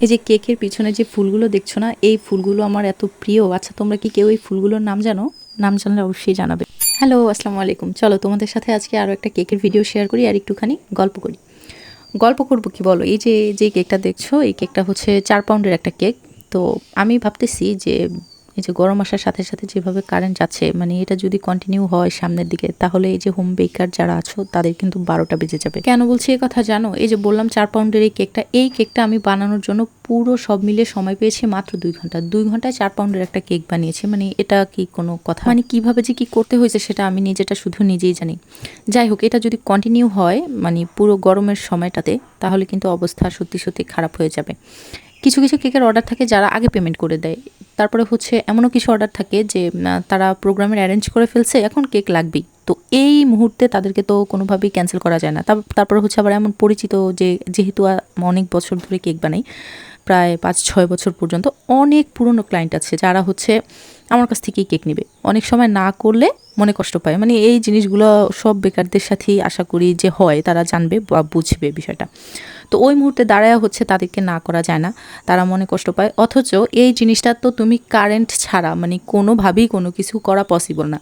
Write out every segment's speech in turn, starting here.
এই যে কেকের পিছনে যে ফুলগুলো দেখছো না, এই ফুলগুলো আমার এত প্রিয়। আচ্ছা, তোমরা কি কেউ এই ফুলগুলোর নাম জানো? নাম জানলে অবশ্যই জানাবে। হ্যালো, আসসালামু আলাইকুম। চলো তোমাদের সাথে আজকে আরও একটা কেকের ভিডিও শেয়ার করি আর একটুখানি গল্প করি। গল্প করবো কি বলো, এই যে কেকটা দেখছো, এই কেকটা হচ্ছে 4 পাউন্ডের একটা কেক। তো আমি ভাবতেছি যে এই যে গরম আসার সাথে সাথে যেভাবে কারেন্ট যাচ্ছে, মানে এটা যদি কন্টিনিউ হয় সামনের দিকে, তাহলে এই যে হোম বেকার যারা আছো তাদের কিন্তু 12টা বেজে যাবে। কেন বলছি এই কথা জানো? এই যে বললাম 4 পাউন্ডের এই কেকটা আমি বানানোর জন্য পুরো সব মিলিয়ে সময় পেয়েছি মাত্র 2 ঘন্টা। 2 ঘন্টায় 4 পাউন্ডের একটা কেক বানিয়েছি, মানে এটা কি কোনো কথা? মানে কিভাবে যে কি করতে হয়েছে সেটা আমি নিজেটা শুধু নিজেই জানি। যাই হোক, এটা যদি কন্টিনিউ হয় মানে পুরো গরমের সময়টাতে, তাহলে কিন্তু অবস্থা সত্যি সত্যি খারাপ হয়ে যাবে। কিছু কিছু কেকের অর্ডার থাকে যারা আগে পেমেন্ট করে দেয়। তারপরে হচ্ছে এমনও কিছু অর্ডার থাকে যে তারা প্রোগ্রামের অ্যারেঞ্জ করে ফেলছে, এখন কেক লাগবেই। তো এই মুহূর্তে তাদেরকে তো কোনোভাবেই ক্যান্সেল করা যায় না। তারপরে হচ্ছে আবার এমন পরিচিত যে, যেহেতু অনেক বছর ধরে কেক বানাই, প্রায় 5-6 বছর পর্যন্ত, অনেক পুরনো ক্লায়েন্ট আছে যারা হচ্ছে আমার কাছ থেকেই কেক নেবে। অনেক সময় না করলে মনে কষ্ট পায়। মানে এই জিনিসগুলো সব বেকারদের সাথেই আশা করি যে হয়, তারা জানবে বা বুঝবে বিষয়টা। তো ওই মুহূর্তে দাঁড়ায় হচ্ছে তাদেরকে না করা যায় না, তারা মনে কষ্ট পায়। অথচ এই জিনিসটা তো তুমি কারেন্ট ছাড়া মানে কোনোভাবেই কোনো কিছু করা পসিবল না।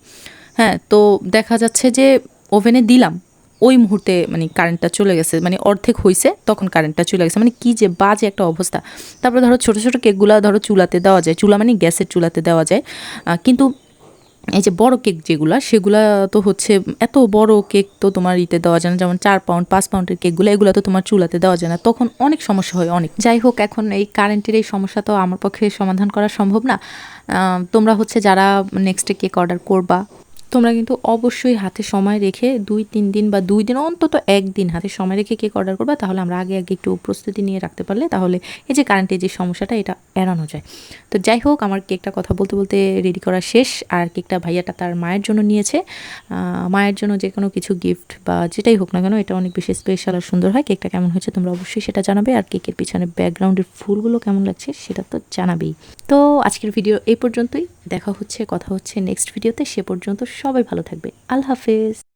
হ্যাঁ, তো দেখা যাচ্ছে যে ওভেনে দিলাম, ওই মুহূর্তে মানে কারেন্টটা চলে গেছে, মানে অর্ধেক হইছে তখন কারেন্টটা চলে গেছে। মানে কি যে বাজে একটা অবস্থা। তারপরে ধরো ছোটো ছোটো কেকগুলো ধরো চুলাতে দেওয়া যায়, চুলা মানে গ্যাসের চুলাতে দেওয়া যায়, কিন্তু এই যে বড় কেক যেগুলা, সেগুলা তো হচ্ছে এত বড় কেক তো তোমার ইতে দেওয়া যায় না। যেমন 4 পাউন্ড 5 পাউন্ডের কেকগুলো, এগুলো তো তোমার চুলাতে দেওয়া যায় না, তখন অনেক সমস্যা হয় অনেক। যাই হোক, এখন এই কারেন্টের এই সমস্যা তো আমার পক্ষে সমাধান করা সম্ভব না। তোমরা হচ্ছে যারা নেক্সটে কেক অর্ডার করবা, তোমরা কিন্তু অবশ্যই হাতে সময় রেখে 2-3 দিন বা 2 দিন, অন্তত 1 দিন হাতে সময় রেখে কেক অর্ডার করবা। তাহলে আমরা আগে আগে একটু প্রস্তুতি নিয়ে রাখতে পারলে, তাহলে এই যে কারেন্টের যে সমস্যাটা, এটা এড়ানো যায়। তো যাই হোক, আমার কেকটা কথা বলতে বলতে রেডি করা শেষ। আর কেকটা ভাইয়াটা তার মায়ের জন্য নিয়েছে। মায়ের জন্য যে কোনো কিছু গিফট বা যেটাই হোক না কেন, এটা অনেক বেশি স্পেশাল আর সুন্দর হয়। কেকটা কেমন হয়েছে তোমরা অবশ্যই সেটা জানাবে। আর কেকের পিছনে ব্যাকগ্রাউন্ডের ফুলগুলো কেমন লাগছে সেটা তো জানাবেই। তো আজকের ভিডিও এই পর্যন্তই। দেখা হচ্ছে, কথা হচ্ছে নেক্সট ভিডিওতে। সে পর্যন্ত সবাই ভালো থাকবে। আল্লাহ হাফেজ।